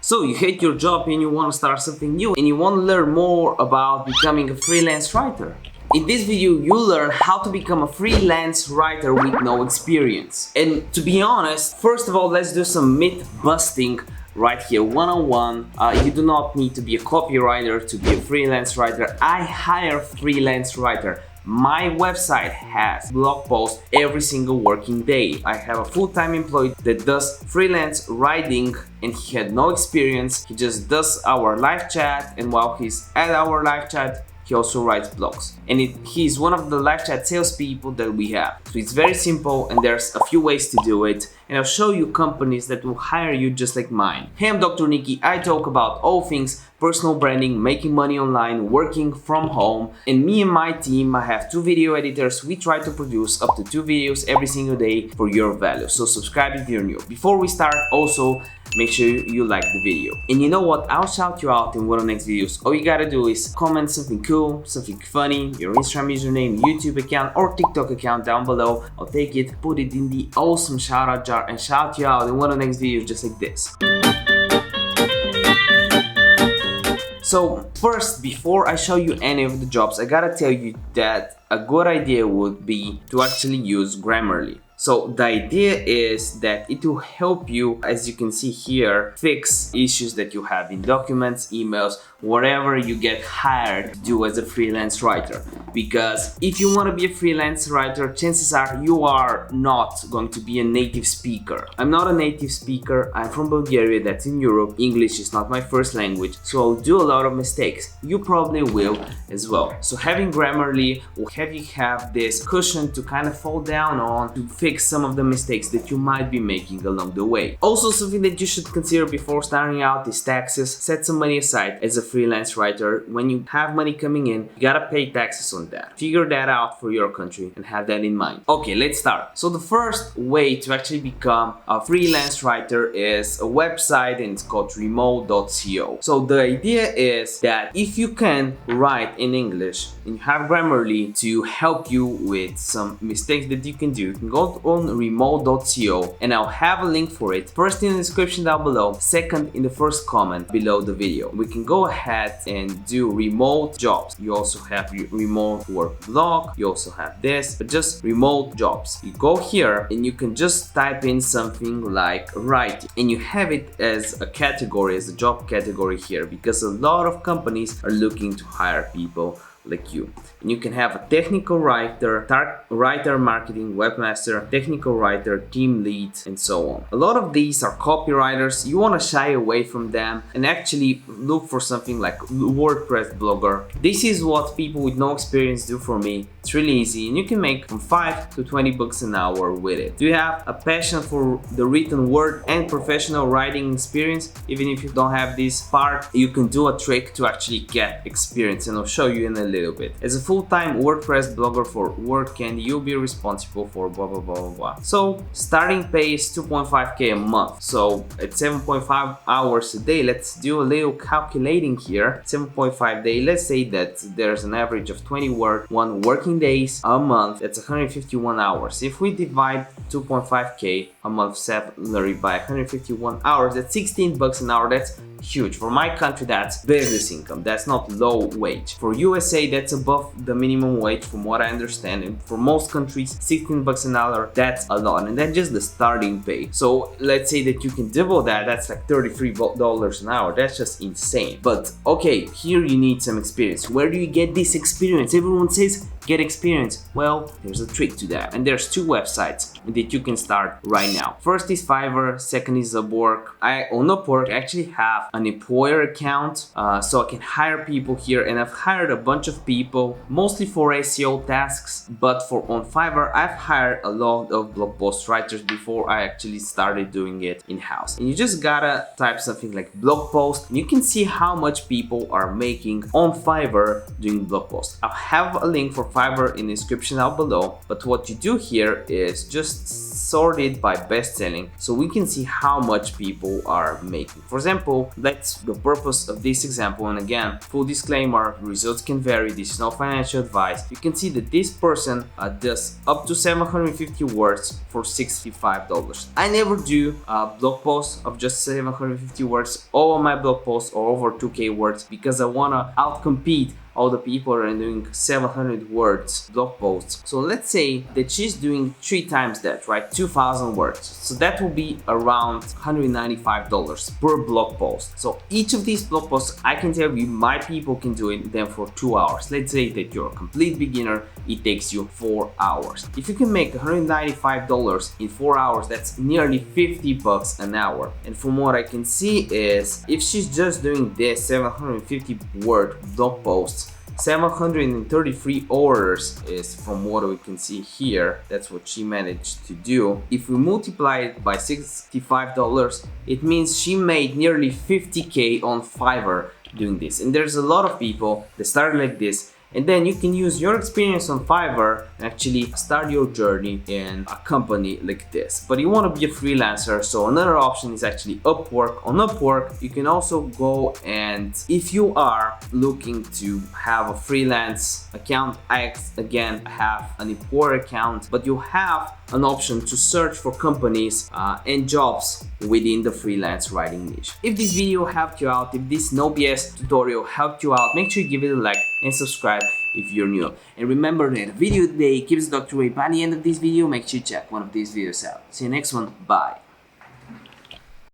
So you hate your job and you want to start something new and you want to learn more about becoming a freelance writer. In this video, you'll learn how to become a freelance writer with no experience. And to be honest, first of all, let's do some myth busting right here, one-on-one. You do not need to be a copywriter to be a freelance writer. I hire freelance writer. My website has blog posts every single working day. I have a full-time employee that does freelance writing and he had no experience. He just does our live chat, and while he's at our live chat, he also writes blogs. And he's one of the live chat salespeople that we have. So it's very simple and there's a few ways to do it. And I'll show you companies that will hire you just like mine. Hey, I'm Dr. Niki. I talk about all things personal branding, making money online, working from home. And me and my team, I have 2 video editors. We try to produce up to 2 videos every single day for your value. So subscribe if you're new. Before we start, also make sure you like the video. And you know what? I'll shout you out in one of the next videos. All you gotta do is comment something cool, something funny, your Instagram username, YouTube account or TikTok account down below. I'll take it, put it in the awesome shout out jar and shout you out in one of the next videos just like this. So first, before I show you any of the jobs, I gotta tell you that a good idea would be to actually use Grammarly. So the idea is that it will help you, as you can see here, fix issues that you have in documents, emails, whatever you get hired to do as a freelance writer. Because if you want to be a freelance writer, chances are you are not going to be a native speaker. I'm not a native speaker. I'm from Bulgaria, that's in Europe. English is not my first language, so I'll do a lot of mistakes. You probably will as well. So having Grammarly will have you have this cushion to kind of fall down on to fix some of the mistakes that you might be making along the way. Also, something that you should consider before starting out is taxes. Set some money aside as a freelance writer. When you have money coming in, you gotta pay taxes on that. Figure that out for your country and have that in mind. Okay, let's start. So the first way to actually become a freelance writer is a website, and it's called remote.co. So the idea is that if you can write in English and you have Grammarly to help you with some mistakes that you can do, you can go on remote.co and I'll have a link for it. First in the description down below, second in the first comment below the video. We can go ahead and do remote jobs. You also have remote work blog, you also have this, but just remote jobs. You go here and you can just type in something like writing and you have it as a category, as a job category here, because a lot of companies are looking to hire people like you. And you can have a technical writer, writer marketing, webmaster, technical writer, team lead, and so on. A lot of these are copywriters. You want to shy away from them and actually look for something like WordPress blogger. This is what people with no experience do for me. It's really easy and you can make from 5 to 20 bucks an hour with it. Do you have a passion for the written word and professional writing experience? Even if you don't have this part, you can do a trick to actually get experience, and I'll show you in a little bit. As a full-time WordPress blogger for WordCandy, you'll be responsible for blah blah blah blah blah. So starting pay is 2.5k a month. So at 7.5 hours a day, let's do a little calculating here. 7.5 day, let's say that there's an average of 21 working days a month. That's 151 hours. If we divide 2.5k a month salary by 151 hours, that's 16 bucks an hour. That's huge. For my country, that's business income. That's not low wage. For USA, that's above the minimum wage from what I understand. And for most countries, 16 bucks an hour, that's a lot. And that's just the starting pay. So let's say that you can double that. That's like $33 an hour. That's just insane. But okay, here you need some experience. Where do you get this experience? Everyone says get experience. Well, there's a trick to that. And there's 2 websites that you can start right now. First is Fiverr, second is Upwork. On Upwork, I actually have an employer account, so I can hire people here, and I've hired a bunch of people, mostly for SEO tasks, but on Fiverr, I've hired a lot of blog post writers before I actually started doing it in-house. And you just gotta type something like blog post, and you can see how much people are making on Fiverr doing blog posts. I'll have a link for Fiverr in the description down below. But what you do here is just sort it by best selling so we can see how much people are making. For example, that's the purpose of this example, and again, full disclaimer, results can vary, this is not financial advice. You can see that this person does up to 750 words for $65. I never do blog posts of just 750 words. All of my blog posts are over 2k words because I want to outcompete all the people are doing 700 words blog posts. So let's say that she's doing 3 times that, right? 2,000 words. So that will be around $195 per blog post. So each of these blog posts, I can tell you, my people can do it then for 2 hours. Let's say that you're a complete beginner, it takes you 4 hours. If you can make $195 in 4 hours, that's nearly $50 an hour. And from what I can see is, if she's just doing this 750 word blog posts, 733 orders is from what we can see here. That's what she managed to do. If we multiply it by $65, it means she made nearly 50k on Fiverr doing this. And there's a lot of people that start like this. And then you can use your experience on Fiverr and actually start your journey in a company like this. But you want to be a freelancer, so another option is actually Upwork. On Upwork, you can also go, and if you are looking to have a freelance account, I again have an Upwork account, but you have an option to search for companies and jobs within the freelance writing niche. If this video helped you out, if this no BS tutorial helped you out, make sure you give it a like and subscribe if you're new. And remember that a video today keeps the doctor away. By the end of this video, make sure you check one of these videos out. See you next one. Bye.